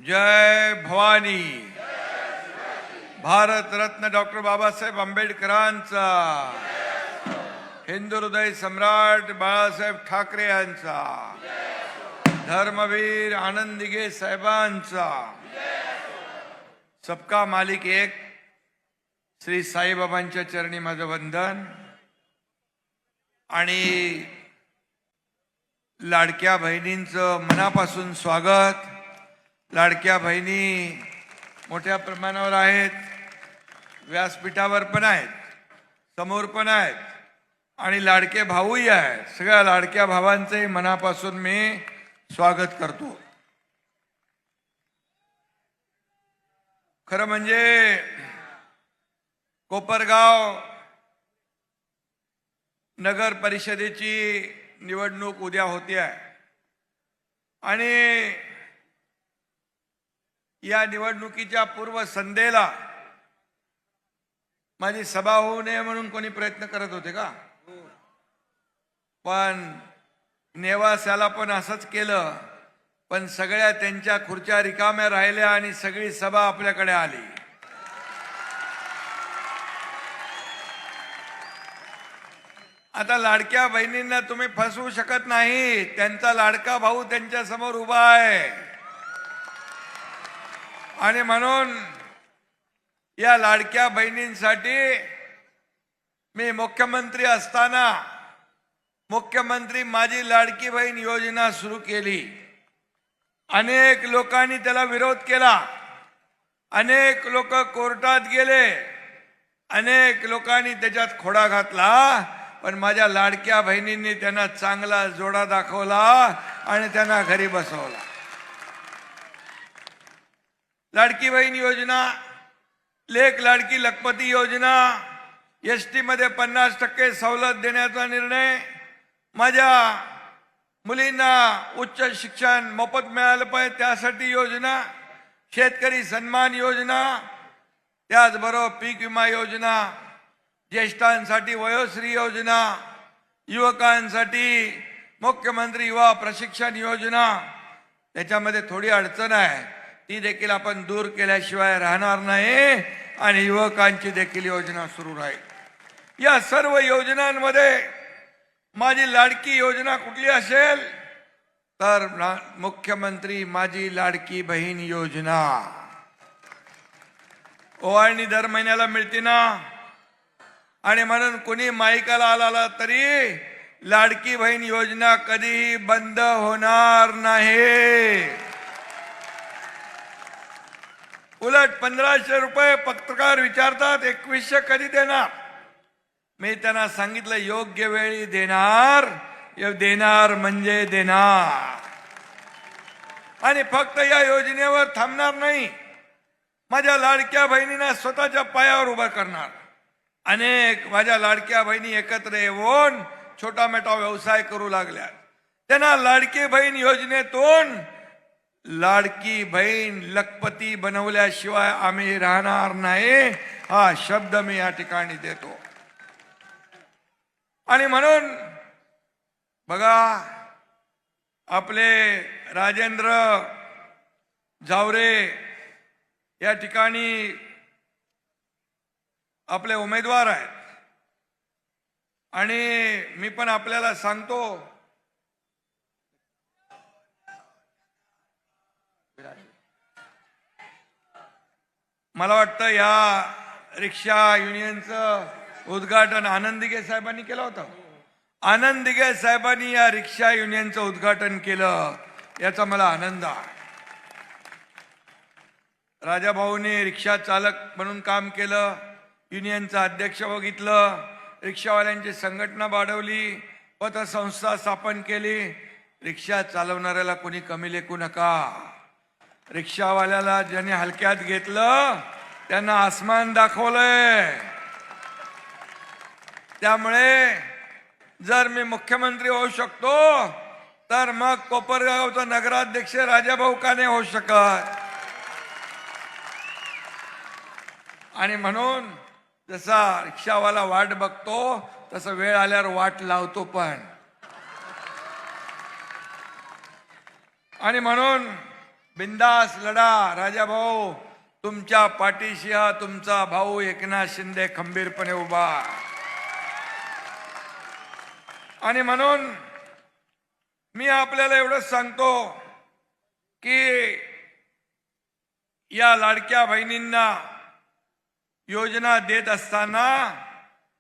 जय Bhavani. Bharat Ratna doctor Babasaheb आंबेडकरांचा, हिंदू हृदय सम्राट बाळासाहेब ठाकरे यांचा, धर्मवीर आनंद दिघे साहेबांचा, सबका मालिक एक श्री साईबाबांच्या चरणी माझं वंदन। आणि लाडक्या बहिणींचं मनापासून स्वागत। लाडक्या बहिणी मोठ्या प्रमाणावर आहेत, व्यासपीठावर पण आहेत, समोर पण आहेत आणि लाडके भाऊही आहेत। सगळ्या लाडक्या भावांचे मनापासून मी स्वागत करतो। खरं म्हणजे कोपरगाव नगर परिषदेची निवडणूक उद्या होते आहे आणि या निवडणुकीच्या पूर्वसंध्येला माझी सभा होऊ नये म्हणून कोणी प्रयत्न करत होते का? पण नेवासाला पण असंच केलं, पण सगळ्या त्यांच्या खुर्च्या रिकाम्या राहिल्या आणि सगळी सभा आपल्याकडे आली। आता लाडक्या बहिणींना तुम्ही फसवू शकत नाही, त्यांचा लाडका भाऊ त्यांच्या समोर उभा आहे आणि म्हणून या लाडक्या बहिणींसाठी मी मुख्यमंत्री असताना मुख्यमंत्री माझी लाडकी बहीण योजना सुरू केली। अनेक लोकांनी त्याला विरोध केला, अनेक लोक कोर्टात गेले, अनेक लोकांनी त्याच्यात खोडा घातला, पण माझ्या लाडक्या बहिणींनी त्यांना चांगला जोडा दाखवला आणि त्यांना घरी बसवला। लाडकी बहीण योजना, लेक लाडकी लखपती योजना, एसटी मध्ये 50% सवलत देण्याचा निर्णय, माझ्या मुलींना उच्च शिक्षण मोफत मिळालं पाहिजे त्यासाठी योजना, शेतकरी सन्मान योजना, त्याचबरोबर पीक विमा योजना, ज्येष्ठांसाठी वयोश्री योजना, युवकांसाठी मुख्यमंत्री युवा प्रशिक्षण योजना। त्याच्यामध्ये थोडी अडचण आहे, ती देखील आपण दूर केल्याशिवाय राहणार नाही आणि युवकांची देखील योजना सुरू राहील। या सर्व योजनांमध्ये माझी लाडकी योजना कुठली असेल तर मुख्यमंत्री माझी लाडकी बहीण योजना। ओवाळणी दर महिन्याला मिळते ना, आणि म्हणून कोणी माईकाला आला तरी लाडकी बहीण योजना कधीही बंद होणार नाही। उलट 1500 रुपये पत्रकार विचारतात, 2100 कधी देणार? मी त्यांना सांगितलं योग्य वेळी देणार, देणार म्हणजे देणार। आणि फक्त या योजनेवर थांबणार नाही, माझ्या लाडक्या बहिणींना स्वतःच्या पायावर उभं करणार। अनेक माझ्या लाडक्या बहिणी एकत्र येऊन छोटा मोठा व्यवसाय करू लागल्या, त्यांना लाडकी बहीण योजनेतून लाडकी बहीण लखपती बनवल्याशिवाय आम्ही राहणार नाही, हा शब्द मी या ठिकाणी देतो। आणि म्हणून बघा, आपले राजेंद्र जावरे या ठिकाणी आपले उमेदवार आहेत आणि मी पण आपल्याला सांगतो, मला वाटतं या रिक्षा युनियनचं उद्घाटन आनंद दिघे साहेबांनी केलं होतं। आनंद दिघे साहेबांनी या रिक्षा युनियनचं उद्घाटन केलं, याचा मला आनंद आहे। राजाभाऊने रिक्षा चालक म्हणून काम केलं, युनियनचा अध्यक्ष बघितलं, रिक्षावाल्यांची संघटना वाढवली, पतसंस्था स्थापन केली। रिक्षा चालवणाऱ्याला कोणी कमी लेखू नका, रिक्षावाल्याला ज्याने हलक्यात घेतलं त्यांना आसमान दाखवलंय। त्यामुळे जर मी मुख्यमंत्री होऊ शकतो तर मग कोपरगावचा नगराध्यक्ष राजाभाऊ का नाही होऊ शकत? आणि म्हणून जसा रिक्षावाला वाट बघतो तसं वेळ आल्यावर वाट लावतो पण। आणि म्हणून बिंदास लढा राजा भाऊ, तुमच्या पाठीशी हा तुमचा भाऊ एकनाथ शिंदे खंबीरपणे उभा आहे. आणि म्हणून मी आपल्याला एवढंच सांगतो की या लाडक्या बहिणींना योजना देत असताना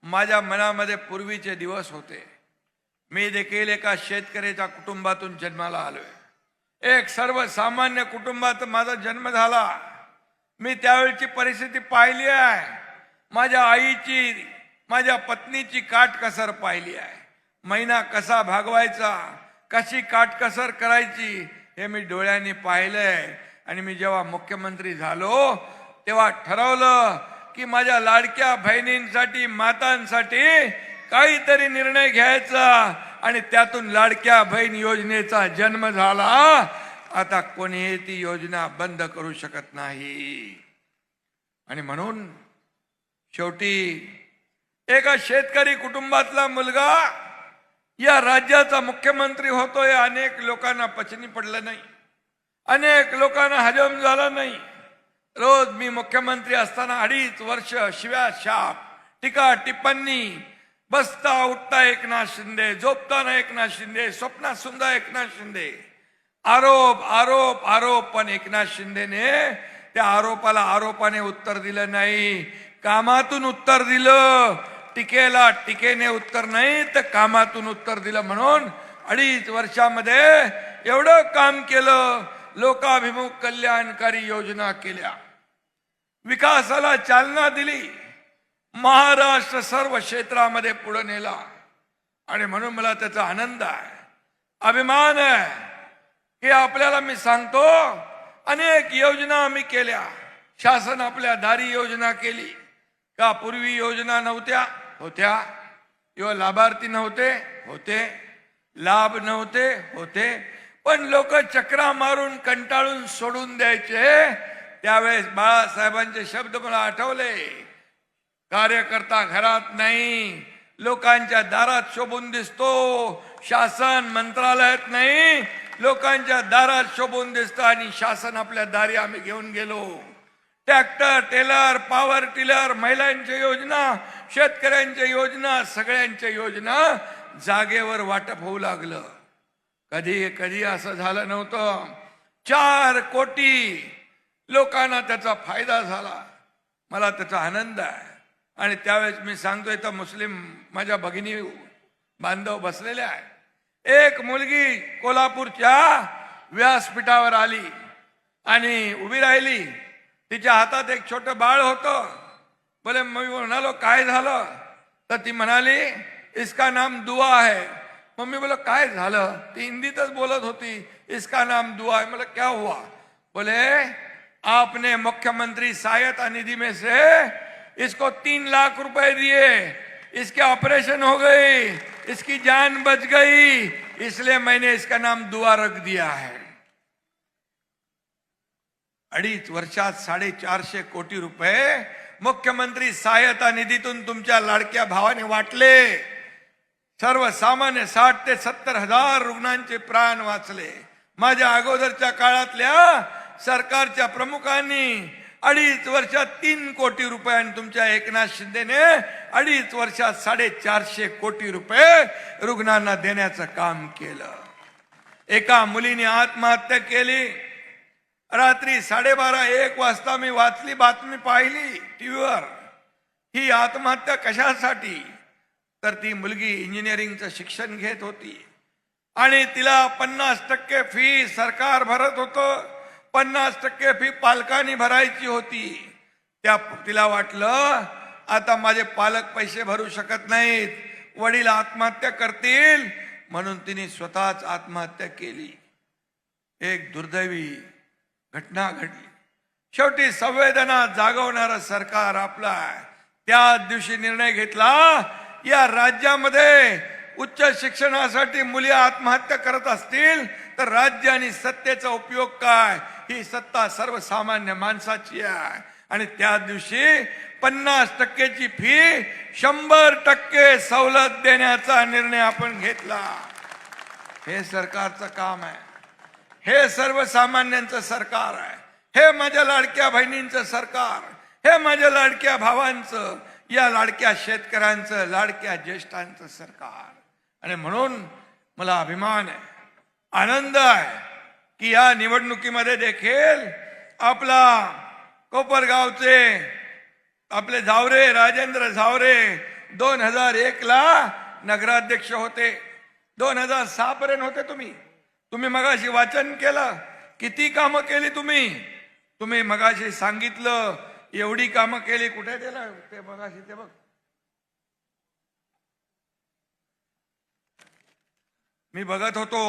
माझ्या मनामध्ये पूर्वीचे दिवस होते. मी देखील एका शेतकऱ्याच्या कुटुंबातून जन्माला आलोय. एक सर्वसामान्य कुटुंबात माझा जन्म झाला. मी त्यावेळची परिस्थिती पाहिली आहे. माझ्या आईची, माझ्या पत्नीची काटकसर पाहिली आहे. महिना कसा भागवायचा, कशी काटकसर करायची हे मी डोळ्यांनी पाहिलंय. आणि मी जेव्हा मुख्यमंत्री झालो तेव्हा ठरवलं की माझ्या लाडक्या बहिणींसाठी, मातांसाठी काहीतरी निर्णय घ्यायचा. आणि त्यातून लाडक्या बहीण योजनेचा जन्म झाला. आता कोणीही ती योजना बंद करू शकत नाही. आणि म्हणून शेवटी एका शेतकरी कुटुंबातला मुलगा या राज्याचा मुख्यमंत्री होतोय. अनेक लोकांना पचनी पडलं नाही, अनेक लोकांना हजम झालं नाही. रोज मी मुख्यमंत्री असताना 2.5 वर्ष शिव्या, शाप, टीका, टिप्पणी, बसता उठता एकनाथ शिंदे, झोपताना एकनाथ शिंदे, स्वप्नात सुद्धा एकनाथ शिंदे, आरोप आरोप आरोप. पण एकनाथ शिंदेने त्या आरोपाला आरोपाने उत्तर दिलं नाही, कामातून उत्तर दिलं. टीकेला टीकेने उत्तर नाही तर कामातून उत्तर दिलं. म्हणून 2.5 वर्षामध्ये एवढं काम केलं. लोकाभिमुख कल्याणकारी योजना केल्या, विकासाला चालना दिली, महाराष्ट्र सर्व क्षेत्रामध्ये पुढे नेला. आणि म्हणून मला त्याचा आनंद आहे, अभिमान आहे की आपल्याला मी सांगतो अनेक योजना आम्ही केल्या. शासन आपल्या दारी योजना केली का? पूर्वी योजना नव्हत्या, होत्या. किंवा लाभार्थी नव्हते, होते. लाभ नव्हते, होते. पण लोक चक्रा मारून कंटाळून सोडून द्यायचे. त्यावेळेस बाळासाहेबांचे शब्द मला आठवले, कार्यकर्ता घरात नाही, लोकांच्या दारात शोभून दिसतो. शासन मंत्रालयात नाही, लोकांच्या दारात शोभून दिसतं. आणि शासन आपल्या दारी आम्ही घेऊन गेलो. ट्रॅक्टर, टेलर, पॉवर टिलर, महिलांच्या योजना, शेतकऱ्यांच्या योजना, सगळ्यांच्या योजना जागेवर वाटप होऊ लागलं. कधी कधी असं झालं नव्हतं. 4 कोटी लोकांना त्याचा फायदा झाला. मला त्याचा आनंद आहे. आणि त्यावेळेस मी सांगतोय तर मुस्लिम माझ्या भगिनी बांधव बसलेले आहे. एक मुलगी कोल्हापूरच्या व्यासपीठावर आली आणि उभी राहिली. तिच्या हातात एक छोटं बाळ होतं. बोले, मी म्हणालो काय झालं? तर ती म्हणाली इसका नाम दुआ है. मम्मी बोला काय झालं? ती हिंदीतच बोलत होती. इसका नाम दुआ है. मला क्या हुआ? बोले आपने मुख्यमंत्री सहायता निधि में से इसको 3 लाख रुपए दिए, इसके ऑपरेशन हो गई, इसकी जान बच गई, इसलिए मैंने इसका नाम दुआ रख दिया है. 2.5 वर्षात 450 कोटी रुपये मुख्यमंत्री सहायता निधीतून तुमच्या लाडक्या भावाने वाटले. सर्वसामान्य 60 ते 70 हजार रुग्णांचे प्राण वाचले. माझ्या अगोदरच्या काळातल्या सरकारच्या प्रमुखांनी 2.5 वर्षात 3 कोटी रुपये आणि तुमच्या एकनाथ शिंदेने 2.5 वर्षात 450 कोटी रुपये रुग्णांना देण्याचं काम केलं. एका मुलीने आत्महत्या केली. रात्री 12:30-1 वाजता मी वाचली, बातमी पाहिली टीव्हीवर. ही आत्महत्या कशासाठी? तर ती मुलगी इंजिनिअरिंगचं शिक्षण घेत होती आणि तिला 50% फी सरकार भरत होतं, 50% फी पालकांनी भरायची होती. तिला वाटलं आता माझे पालक पैसे भरू शकत नाहीत, वडील आत्महत्या करतील, म्हणून तिने स्वतःच आत्महत्या केली. एक दुर्दैवी घटना घडली. शेवटी संवेदना जागवणारं सरकार आपलं आहे. त्या दिवशी निर्णय घेतला या राज्यामध्ये उच्च शिक्षणासाठी मुली आत्महत्या करत असतील तर राज्य आणि सत्तेचा उपयोग काय? ही सत्ता सर्वसामान्य माणसाची आहे. आणि त्या दिवशी 50%ची फी 100% सवलत देण्याचा निर्णय आपण घेतला. हे सरकारचं काम आहे. हे सर्वसामान्यांचं सरकार आहे, हे माझ्या लाडक्या बहिणींचं सरकार, हे माझ्या लाडक्या भावांचं, या लाडक्या शेतकऱ्यांचं, लाडक्या ज्येष्ठांचं सरकार. आणि म्हणून मला अभिमान आहे, आनंद आहे की या निवडणुकीमध्ये देखील आपला कोपरगावचे आपले झावरे, राजेंद्र झावरे 2001 ला नगराध्यक्ष होते, 2006 पर्यंत होते. तुम्ही मगाशी वाचन केलं, किती कामं केली तुम्ही मगाशी सांगितलं, एवढी कामं केली. कुठे दिलं ते मगाशी? ते बघ, मी बघत होतो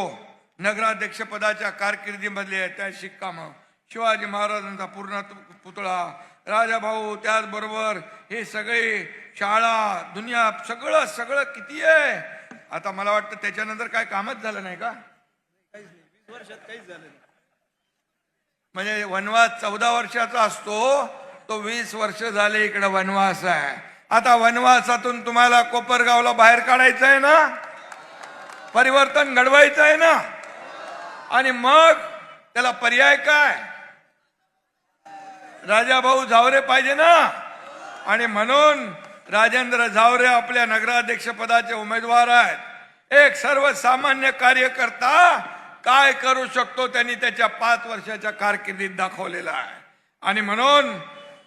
नगराध्यक्ष पदाच्या कारकिर्दीमधले ऐतिहासिक कामं. शिवाजी महाराजांचा पूर्ण पुतळा, राजाभाऊ, त्याचबरोबर हे सगळे शाळा, दुनिया, सगळं किती आहे. आता मला वाटतं त्याच्यानंतर काय कामच झालं नाही का? 20 वर्षात काहीच झालं नाही. म्हणजे वनवास 14 वर्षाचा असतो, तो 20 वर्ष झाले इकडे वनवास आहे. आता वनवासातून तुम्हाला कोपरगावला बाहेर काढायचं आहे ना, परिवर्तन घडवायचं आहे ना. आणि मग त्याला पर्याय काय? राजाभाऊ झावरे पाहिजे ना. आणि म्हणून राजेंद्र झावरे आपल्या नगराध्यक्ष पदाचे उमेदवार आहेत. एक सर्वसामान्य कार्यकर्ता काय करू शकतो त्यांनी त्याच्या 5 वर्षाच्या कारकिर्दीत दाखवलेला आहे. आणि म्हणून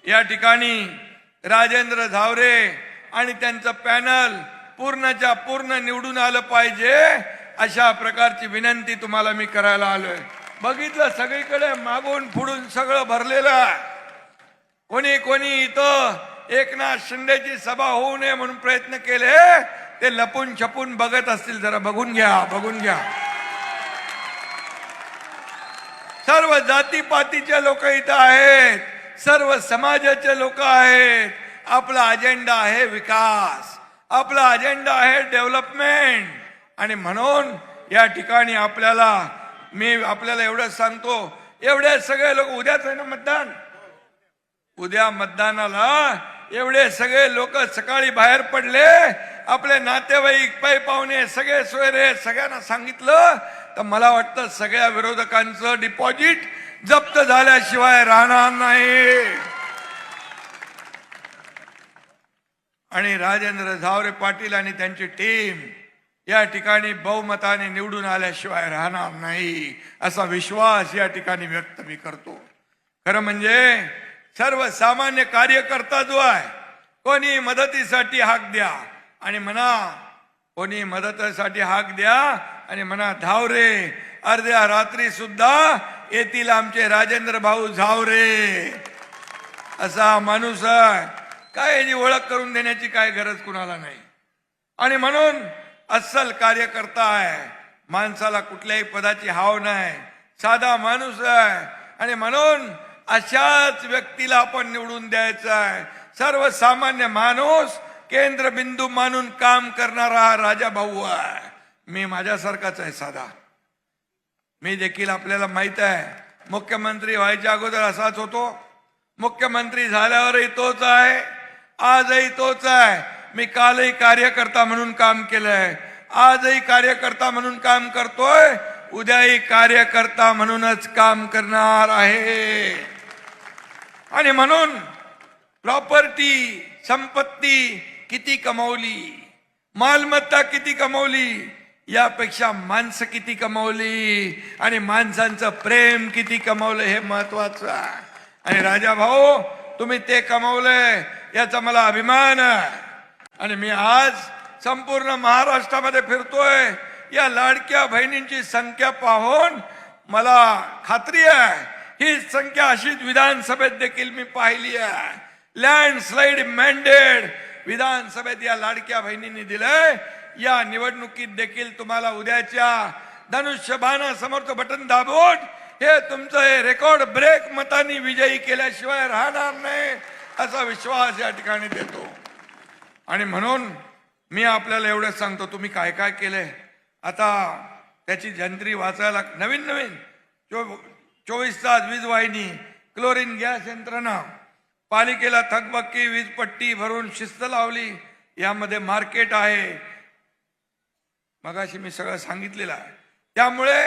या ठिकाणी राजेंद्र झावरे आणि त्यांचं पॅनल पूर्णच्या पूर्ण निवडून आलं पाहिजे, अशा प्रकारची विनंती तुम्हाला मी करायला आलोय. बघितलं सगळीकडे मागून पुढून सगळं भरलेलं आहे. कोणी इथं एकनाथ शिंदेची सभा होऊ नये म्हणून प्रयत्न केले, ते लपून छपून बघत असतील. जरा बघून घ्या. सर्व जातीपातीचे लोक इथं आहेत, सर्व समाजाचे लोक आहेत. आपला अजेंडा आहे विकास, आपला अजेंडा आहे डेव्हलपमेंट. आणि म्हणून या ठिकाणी मी आपल्याला एवढंच सांगतो, एवढे सगळे लोक, उद्याच आहे ना मतदान, उद्या मतदानाला एवढे सगळे लोक सकाळी बाहेर पडले, आपले नातेवाईक, पै पाहुणे, सगळे सोयरे, सगळ्यांना सांगितलं, तर मला वाटतं सगळ्या विरोधकांचं डिपॉझिट जप्त झाल्याशिवाय राहणार नाही. आणि राजेंद्र झावरे पाटील आणि त्यांची टीम या ठिकाणी बहुमताने निवडून आल्याशिवाय राहणार नाही, असा विश्वास या ठिकाणी व्यक्त मी करतो. खरं म्हणजे सर्वसामान्य कार्यकर्ता जो आहे, कोणी मदतीसाठी हाक द्या आणि म्हणा, कोणी मदतीसाठी हाक द्या आणि म्हणा झावरे, अर्ध्या रात्री सुद्धा येतील आमचे राजेंद्र भाऊ झावरे, असा माणूस आहे. काय याची ओळख करून देण्याची काय गरज कुणाला नाही. आणि म्हणून अस्सल कार्यकर्ता आहे, माणसाला कुठल्याही पदाची हाव नाही, साधा माणूस आहे. आणि म्हणून अशाच व्यक्तीला आपण निवडून द्यायचं आहे. सर्वसामान्य माणूस केंद्रबिंदू मानून काम करणारा हा राजा भाऊ आहे. मी माझ्यासारखाच आहे, साधा. मी देखील, आपल्याला माहित आहे, मुख्यमंत्री व्हायच्या अगोदर असाच होतो, मुख्यमंत्री झाल्यावरही तोच आहे, आजही तोच आहे. मी कालही कार्यकर्ता म्हणून काम केलंय, आजही कार्यकर्ता म्हणून काम करतोय, उद्याही कार्यकर्ता म्हणूनच काम करणार आहे. आणि म्हणून प्रॉपर्टी, संपत्ती किती कमवली, मालमत्ता किती कमवली, यापेक्षा माणसं किती कमवली आणि माणसांचं प्रेम किती कमवलं हे महत्वाचं आहे. आणि राजा भाऊ, तुम्ही ते कमवलंय याचा मला अभिमान आहे. आणि मी आज संपूर्ण महाराष्ट्रामध्ये फिरतोय, या लाडक्या बहिणींची संख्या पाहून मला खात्री आहे, ही संख्या अशीच विधानसभेत देखील मी पाहिली आहे. लँडस्लाइड मॅन्डेट विधानसभेत या लाडक्या बहिणींनी दिलंय. या निवडणुकीत देखील तुम्हाला उद्याच्या धनुष्यबाणासमोरचं बटन दाबून हे तुमचं हे रेकॉर्ड ब्रेक मतांनी विजयी केल्याशिवाय राहणार नाही, असा विश्वास या ठिकाणी देतो. आणि म्हणून मी आपल्याला एवढंच सांगतो, तुम्ही काय काय केलंय. आता त्याची जंत्री वाचायला नवीन 24 तास वीज वाहिनी, क्लोरीन गॅस यंत्रणा, पालिकेला थकबक्की वीज पट्टी भरून शिस्त लावली, यामध्ये मार्केट आहे, मगाशी मी सगळं सांगितलेलं आहे. त्यामुळे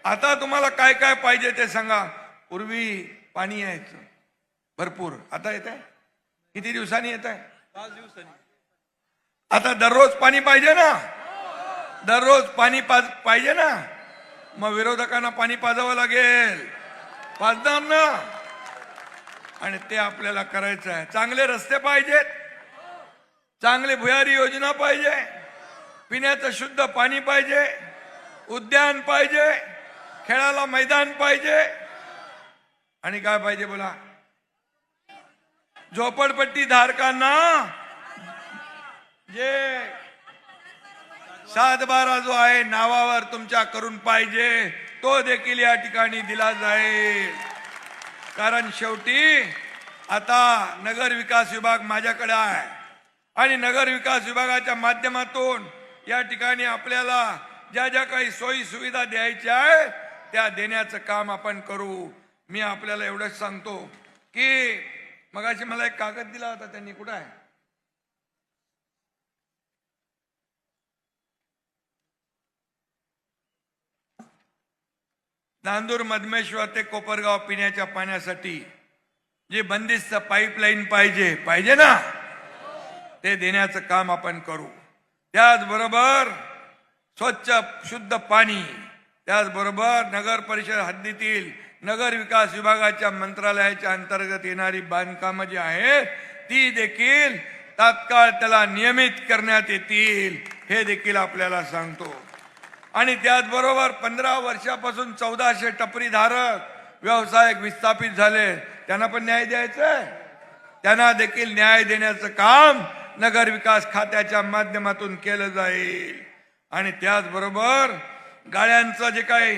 आता तुम्हाला काय काय पाहिजे ते सांगा. पूर्वी पाणी यायचं भरपूर, आता येत आहे किती दिवसांनी येत आहे? 5 दिवसांनी. आता दररोज पाणी पाहिजे ना, दररोज पाणी पाहिजे ना. मग विरोधकांना पाणी पाजावं लागेल, पाजणार ना. आणि ते आपल्याला करायचं आहे. चांगले रस्ते पाहिजेत, चांगले भुयारी योजना पाहिजे, पिण्याचं शुद्ध पाणी पाहिजे, उद्यान पाहिजे, खेळाला मैदान पाहिजे. आणि काय पाहिजे बोला? झोपडपट्टी धारकांना जे 7/12 जो आहे नावावर तुमच्या करून पाहिजे, तो देखील या ठिकाणी दिला जाईल. कारण शेवटी आता नगर विकास विभाग माझ्याकडे आहे आणि नगर विकास विभागाच्या माध्यमातून या ठिकाणी आपल्याला ज्या ज्या काही सोयी सुविधा द्यायच्या आहे त्या देण्याचं काम आपण करू. मी आपल्याला एवढंच सांगतो की मगाशी मला एक कागद दिला होता, त्यांनी कुठं आहे? नांदूर मधमेश्वर ते कोपरगाव पिण्याच्या पाण्यासाठी जे बंदिस्त पाईपलाईन पाहिजे ना, ते देण्याचं काम आपण करू. त्याचबरोबर स्वच्छ शुद्ध पाणी, त्याचबरोबर नगर परिषद हद्दीतील नगर विकास विभागाच्या मंत्रालयाच्या अंतर्गत येणारी बांधकामं जी आहेत ती देखील तात्काळ त्याला नियमित करण्यात येतील, हे देखील आपल्याला सांगतो. आणि त्याचबरोबर 15 वर्षापासून 1400 टपरीधारक व्यावसायिक विस्थापित झाले, त्यांना पण न्याय द्यायचा आहे. त्यांना देखील न्याय देण्याचं काम नगर विकास खात्याच्या माध्यमातून केलं जाईल. आणि त्याचबरोबर गाळ्यांचं जे काही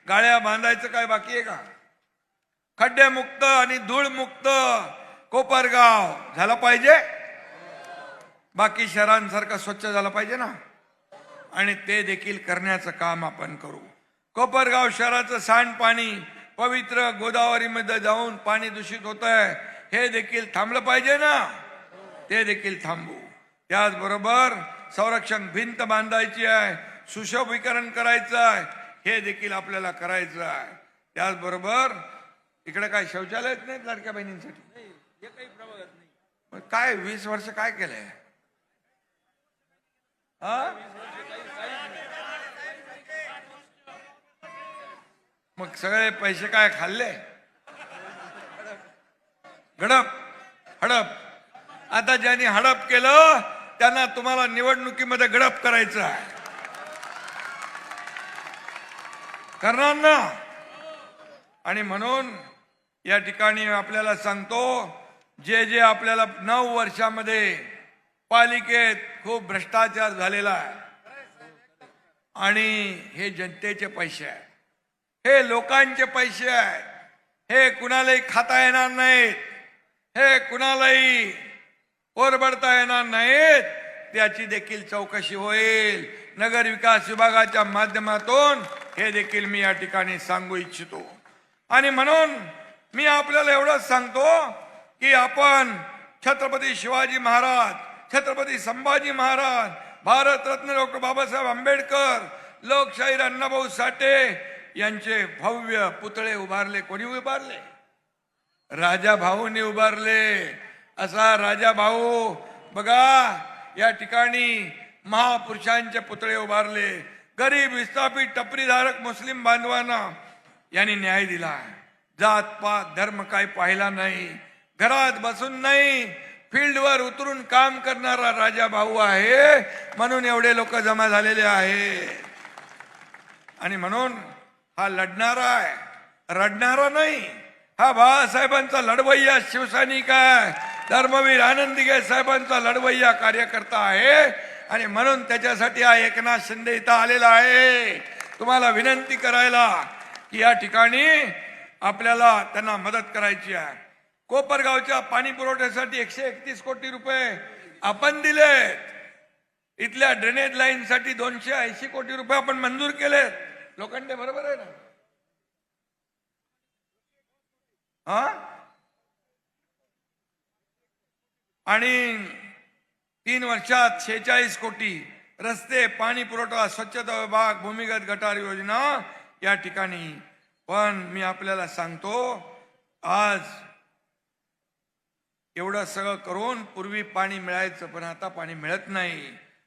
गाळ्या बांधायचं काय बाकी आहे का? खड्डेमुक्त आणि धूळमुक्त कोपरगाव झाला पाहिजे, बाकी शहरांसारखं स्वच्छ झालं पाहिजे ना. आणि ते देखील करण्याचं काम आपण करू. कोपरगाव शहराचं सांडपाणी पवित्र गोदावरीमध्ये जाऊन पाणी दूषित होत आहे, हे देखील थांबलं पाहिजे ना, ते देखील थांबू. त्याचबरोबर संरक्षण भिंत बांधायची आहे, सुशोभीकरण करायचं आहे, हे देखील आपल्याला करायचं आहे. त्याचबरोबर इकडे काय शौचालयच नाहीत लाडक्या बहिणींसाठी? नाही, हे काही प्रभागात नाही. मग काय 20 वर्ष काय केलंय? मग सगळे पैसे काय खाल्ले? गडप हडप. आता ज्यांनी हडप केलं त्यांना तुम्हाला निवडणुकीमध्ये गडप करायचं आहे, करणार ना. आणि म्हणून या ठिकाणी आपल्याला सांगतो, जे जे आपल्याला 9 वर्षामध्ये पालिकेत खूप भ्रष्टाचार झालेला आहे आणि हे जनतेचे पैसे आहेत, हे लोकांचे पैसे आहेत, हे कुणालाही खाता येणार नाहीत, हे कुणालाही ओरबडता येणार नाहीत. त्याची देखील चौकशी होईल नगर विकास विभागाच्या माध्यमातून, हे देखील मी या ठिकाणी सांगू इच्छितो. आणि म्हणून मी आपल्याला एवढंच सांगतो की आपण छत्रपती शिवाजी महाराज, छत्रपती संभाजी महाराज, भारतरत्न डॉक्टर बाबासाहेब आंबेडकर, लोकशाहीर अण्णाभाऊ साठे यांचे भव्य पुतळे उभारले. कोणी उभारले? राजा भाऊने उभारले. असा राजा भाऊ बघा या ठिकाणी महापुरुषांचे पुतळे उभारले. गरीब विस्थापित टपरीधारक मुस्लिम बांधवांना यांनी न्याय दिला. जात पात धर्म काही पाहिला नाही, घरात बसून नाही, फील्डवर उतरून काम करणारा राजा भाऊ आहे, म्हणून एवढे लोक जमा झालेले आहे. आणि म्हणून हा लढणारा आहे, रडणारा नाही. हा बाळासाहेबांचा लढवय्या शिवसैनिक आहे, धर्मवीर आनंदीगे साहेबांचा लढवय्या कार्यकर्ता आहे. आणि म्हणून त्याच्यासाठी हा एकनाथ शिंदे इथं आलेला आहे तुम्हाला विनंती करायला की या ठिकाणी आपल्याला त्यांना मदत करायची आहे. कोपरगावच्या पाणी पुरवठ्यासाठी 131 कोटी रुपये आपण दिलेत. इथल्या ड्रेनेज लाईन साठी 280 कोटी रुपये आपण मंजूर केलेत. लोखंडे बरोबर आहे ना? आणि 3 वर्षात 46 कोटी रस्ते, पाणी पुरवठा, स्वच्छता विभाग, भूमिगत गटार योजना या ठिकाणी. पण मी आपल्याला सांगतो, आज एवढं सगळं करून पूर्वी पाणी मिळायचं, पण आता पाणी मिळत नाही.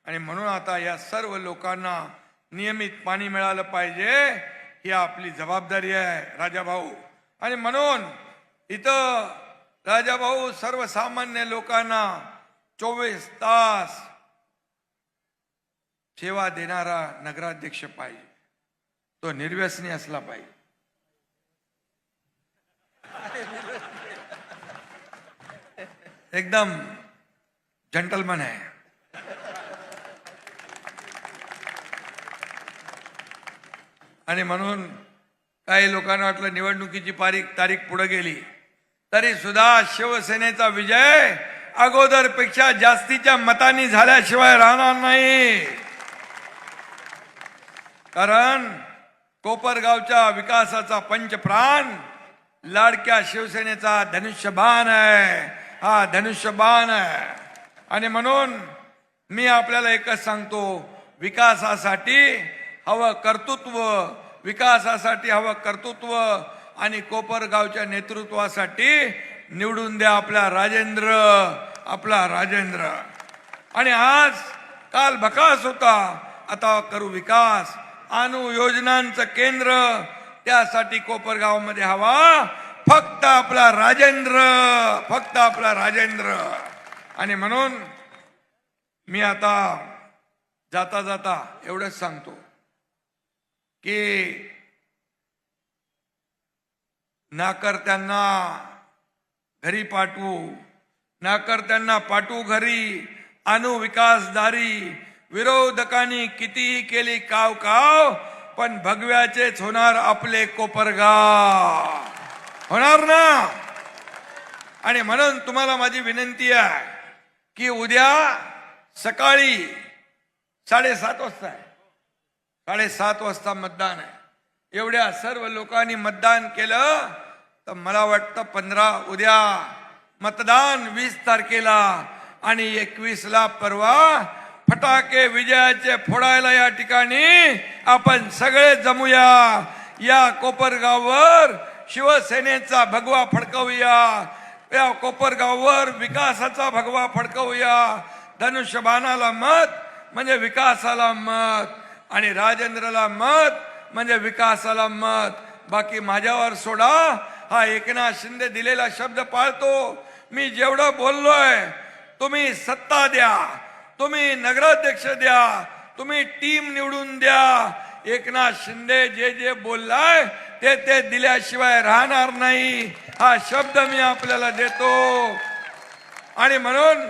आणि म्हणून आता या सर्व लोकांना नियमित पाणी मिळालं पाहिजे, ही आपली जबाबदारी आहे राजाभाऊ. आणि म्हणून इथं राजाभाऊ सर्वसामान्य लोकांना 24 तास सेवा देणारा नगराध्यक्ष पाहिजे. तो निर्व्यसनी असला पाहिजे. एकदम जंटलमन आहे. आणि म्हणून काही लोकांना वाटलं निवडणुकीची तारीख पुढे गेली तरी सुद्धा शिवसेनेचा विजय अगोदरपेक्षा जास्तीच्या मतांनी झाल्याशिवाय राहणार नाही. कारण कोपरगावच्या विकासाचा पंचप्राण लाडक्या शिवसेनेचा धनुष्यबाण आहे. हा धनुष्यबाण आहे. आणि म्हणून मी आपल्याला एकच सांगतो, विकासासाठी हवं कर्तृत्व, विकासासाठी हवं कर्तृत्व. आणि कोपरगावच्या नेतृत्वासाठी निवडून द्या आपला राजेंद्र, आपला राजेंद्र. आणि आज काल भकास होता, आता करू विकास, आणू योजनांचं केंद्र. त्यासाठी कोपरगावमध्ये हवा फक्त आपला राजेंद्र, फक्त आपला राजेंद्र. आणि म्हणून मी आता जाता जाता एवढंच सांगतो की नाकर्त्यांना घरी पाठवू, नाकर्त्यांना पाठवू घरी, आणू विकासदारी. विरोधकांनी कितीही केली काव काव, पण भगव्याचेच होणार आपले कोपरगाव, होणार ना. आणि म्हणून तुम्हाला माझी विनंती आहे की उद्या सकाळी 7:30 वाजता आहे, 7:30 वाजता मतदान आहे. एवढ्या सर्व लोकांनी मतदान केलं तर मला वाटतं उद्या मतदान 20 तारखेला आणि 21ला परवा फटाके विजयाचे फोडायला या ठिकाणी आपण सगळे जमूया. या कोपरगाववर शिवसेनेचा भगवा फडकवूया, या कोपरगाववर विकासाचा भगवा फडकवूया. धनुष्यबाणाला मत म्हणजे विकासाला मत, आणि राजेंद्रला मत म्हणजे विकासाला मत. बाकी माझ्यावर सोडा. हा एकनाथ शिंदे दिलेला शब्द पाळतो. मी जेवढं बोललोय, तुम्ही सत्ता द्या, तुम्ही नगराध्यक्ष द्या, तुम्ही टीम निवडून द्या. एकनाथ शिंदे जे जे बोललाय ते दिल्याशिवाय राहणार नाही, हा शब्द मी आपल्याला देतो. आणि म्हणून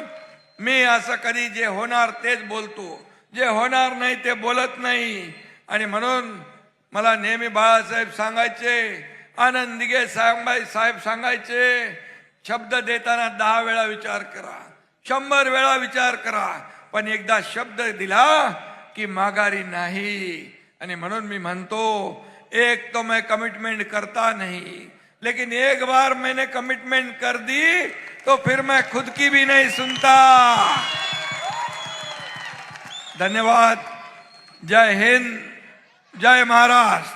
मी असं कधी जे होणार तेच बोलतो, जे होणार नाही ते बोलत नाही. आणि म्हणून मला नेहमी बाळासाहेब सांगायचे, आनंद दिघे साहेब सांगायचे, शब्द देताना 10 वेळा विचार करा, 100 वेळा विचार करा, पण एकदा शब्द दिला की माघारी नाही. आणि म्हणून मी म्हणतो, एक तो मैं कमिटमेंट करता नहीं, लेकिन एक बार मैंने कमिटमेंट कर दी तो फिर मैं खुद की भी नहीं सुनता. धन्यवाद. जय हिंद, जय महाराष्ट्र.